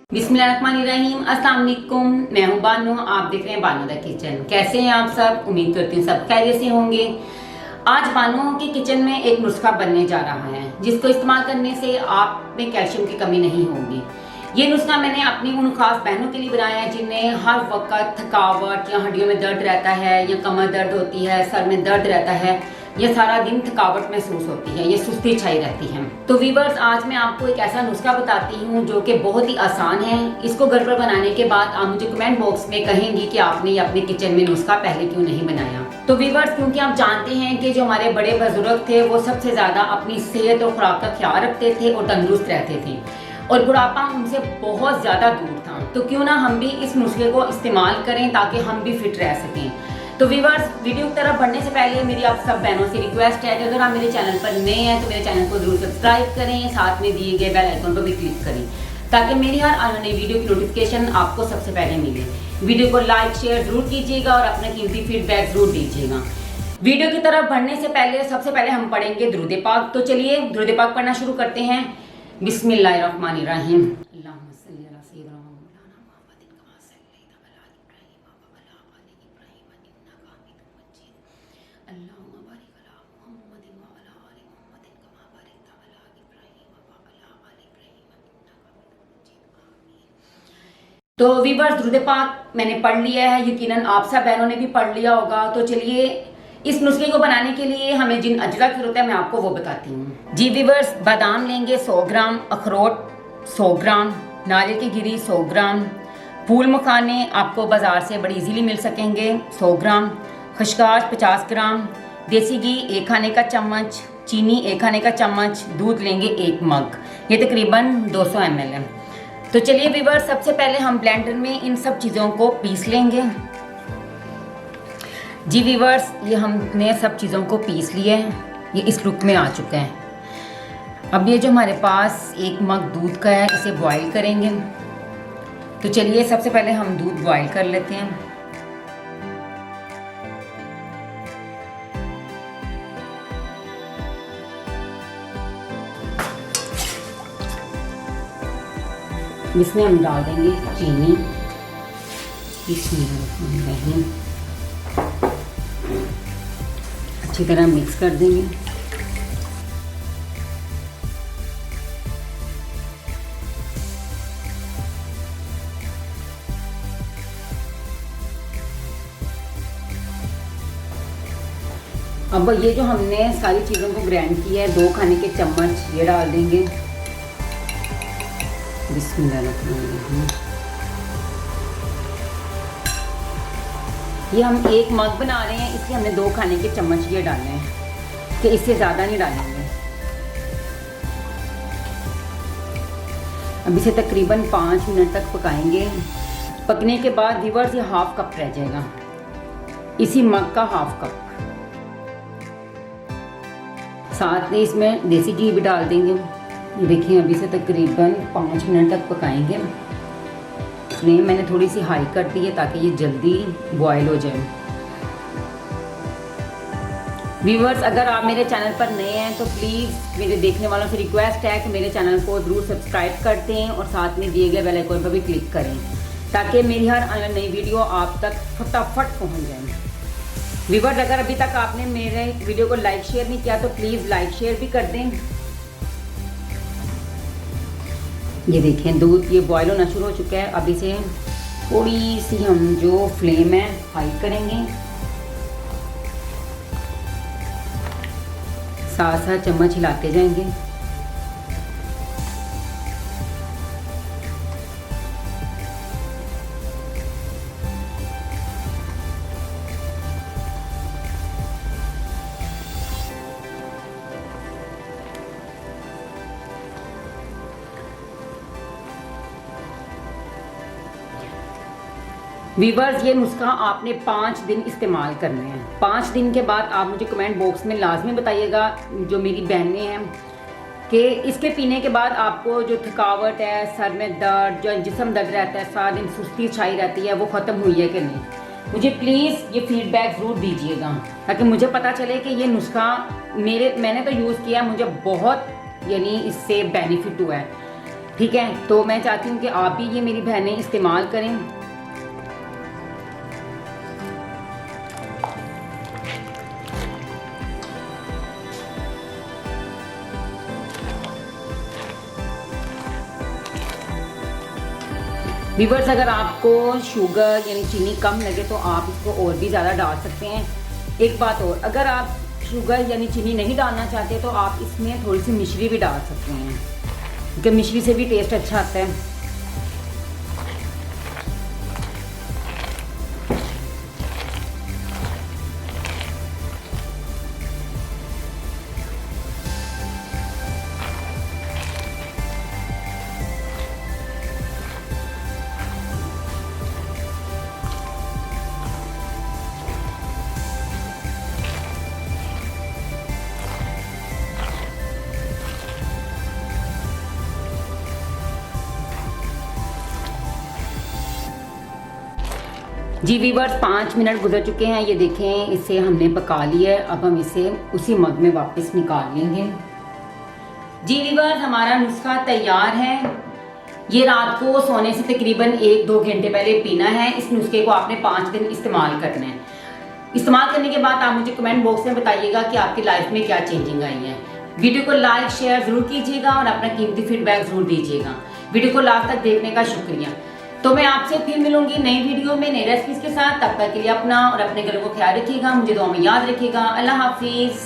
बिस्मिल्लाहिर्रहमानिर्रहीम। अस्सलाम वालेकुम। मैं हूं बानो, आप देख रहे हैं बानो द किचन। कैसे हैं आप सब? उम्मीद करती हूँ सब खैरियत से होंगे। आज बानो के किचन में एक नुस्खा बनने जा रहा है जिसको इस्तेमाल करने से आप में कैल्शियम की कमी नहीं होगी। ये नुस्खा मैंने अपनी उन खास बहनों के लिए बनाया है जिन्हें हर वक्त थकावट या हड्डियों में दर्द रहता है, या कमर दर्द होती है, सर में दर्द रहता है, ये सारा दिन थकावट महसूस होती है, ये सुस्ती छाई रहती है। तो वीवर्स, आज मैं आपको एक ऐसा नुस्खा बताती हूँ जो कि बहुत ही आसान है। इसको घर पर बनाने के बाद आप मुझे कमेंट बॉक्स में कहेंगी कि आपने ये अपने किचन में नुस्खा पहले क्यों नहीं बनाया। तो वीवर्स, क्योंकि आप जानते हैं कि जो हमारे बड़े बुजुर्ग थे वो सबसे ज्यादा अपनी सेहत और खुराक का ख्याल रखते थे और तंदुरुस्त रहते थे, और बुढ़ापा उनसे बहुत ज्यादा दूर था। तो क्यों ना हम भी इस नुस्खे को इस्तेमाल करें ताकि हम भी फिट रह सकें। तो व्यूअर्स, वीडियो की तरफ बढ़ने से पहले मेरी आप सब बहनों से रिक्वेस्ट है कि अगर आप मेरे चैनल पर नए हैं तो मेरे चैनल को जरूर सब्सक्राइब करें, साथ में दिए गए बेल आइकन पर भी क्लिक करें ताकि मेरी हर आने वाली वीडियो की नोटिफिकेशन आपको सबसे पहले मिले। वीडियो को लाइक शेयर जरूर कीजिएगा और अपना कीमती फीडबैक जरूर दीजिएगा। वीडियो की तरफ बढ़ने से पहले सबसे पहले हम पढ़ेंगे दुरूद पाक। तो चलिए दुरूद पाक पढ़ना शुरू करते हैं। बिस्मिल्लाहिर्रहमानिर्रहीम। तो वीवर्स, दुरूद पाक मैंने पढ़ लिया है, यकीनन आप सब बहनों ने भी पढ़ लिया होगा। तो चलिए इस नुस्खे को बनाने के लिए हमें जिन अजजा की जरूरत है मैं आपको वो बताती हूँ। जी वीवर्स, बादाम लेंगे 100 ग्राम, अखरोट 100 ग्राम, नारियल की गिरी 100 ग्राम, फूल मखाने आपको बाजार से बड़ी इजीली मिल सकेंगे 100 ग्राम, खशकाश 50 ग्राम, देसी घी 1 खाने का चम्मच, चीनी 1 खाने का चम्मच, दूध लेंगे 1 मग, ये तकरीबन 200 ml है। तो चलिए वीवर्स, सबसे पहले हम ब्लेंडर में इन सब चीज़ों को पीस लेंगे। जी वीवर्स, ये हमने सब चीज़ों को पीस लिया है, ये इस लुक में आ चुका है। अब ये जो हमारे पास 1 मग दूध का है इसे बॉईल करेंगे। तो चलिए सबसे पहले हम दूध बॉईल कर लेते हैं। इसमें हम डाल देंगे चीनी, इसमें अच्छी तरह मिक्स कर देंगे। अब ये जो हमने सारी चीज़ों को ग्राइंड किया है 2 खाने के चम्मच ये डाल देंगे। बिस्मिल्लाहिर्रहमानिर्रहीम। ये हम 1 मग बना रहे हैं, इसलिए हमने 2 खाने के चम्मच ये डालने हैं, कि इससे ज़्यादा नहीं डालेंगे। अब इसे तकरीबन 5 मिनट तक पकाएंगे। पकने के बाद व्यूअर्स ये हाफ कप रह जाएगा, इसी मग का हाफ कप। साथ में इसमें देसी घी भी डाल देंगे। ये देखिए, अभी से तकरीबन 5 मिनट तक पकाएंगे। फ्लेम मैंने थोड़ी सी हाई कर दी है ताकि ये जल्दी बॉयल हो जाए। व्यूअर्स, अगर आप मेरे चैनल पर नए हैं तो प्लीज़ मेरे देखने वालों से रिक्वेस्ट है कि मेरे चैनल को ज़रूर सब्सक्राइब कर दें और साथ में दिए गए बेल आइकन पर भी क्लिक करें ताकि मेरी हर आने नई वीडियो आप तक फटाफट पहुँच जाए। व्यूअर्स, अगर अभी तक आपने मेरे वीडियो को लाइक शेयर नहीं किया तो प्लीज़ लाइक शेयर भी कर दें। ये देखें, दूध ये बॉयल होना शुरू हो चुका है। अब इसे थोड़ी सी हम जो फ्लेम है हाई करेंगे, साथ साथ चम्मच हिलाते जाएंगे। वीवर्स, ये नुस्खा आपने 5 दिन इस्तेमाल करने हैं। 5 दिन के बाद आप मुझे कमेंट बॉक्स में लाजमी बताइएगा, जो मेरी बहनें हैं, कि इसके पीने के बाद आपको जो थकावट है, सर में दर्द, जो जिस्म दर्द रहता है, सारा दिन सुस्ती छाई रहती है, वो ख़त्म हुई है कि नहीं। मुझे प्लीज़ ये फीडबैक ज़रूर दीजिएगा ताकि मुझे पता चले कि ये नुस्खा मैंने तो यूज़ किया, मुझे बहुत इससे बेनिफिट हुआ है। ठीक है, तो मैं चाहती हूँ कि आप भी ये मेरी बहनें इस्तेमाल करें। व्यूअर्स, अगर आपको शुगर यानी चीनी कम लगे तो आप इसको और भी ज़्यादा डाल सकते हैं। एक बात और, अगर आप शुगर यानी चीनी नहीं डालना चाहते तो आप इसमें थोड़ी सी मिश्री भी डाल सकते हैं, क्योंकि मिश्री से भी टेस्ट अच्छा आता है। जी व्यूअर्स, 5 मिनट गुजर चुके हैं। ये देखें, इसे हमने पका लिया है। अब हम इसे उसी मग में वापस निकाल लेंगे। जी व्यूअर्स, हमारा नुस्खा तैयार है। ये रात को सोने से तकरीबन 1-2 घंटे पहले पीना है। इस नुस्खे को आपने 5 दिन इस्तेमाल करना है। इस्तेमाल करने के बाद आप मुझे कमेंट बॉक्स में बताइएगा कि आपकी लाइफ में क्या चेंजिंग आई है। वीडियो को लाइक शेयर जरूर कीजिएगा और अपना कीमती फीडबैक जरूर दीजिएगा। वीडियो को लास्ट तक देखने का शुक्रिया। तो मैं आपसे फिर मिलूंगी नई वीडियो में नई रेसिपीज के साथ। तब तक के लिए अपना और अपने घरों को ख्याल रखिएगा। मुझे दुआ में याद रखिएगा। अल्लाह हाफिज।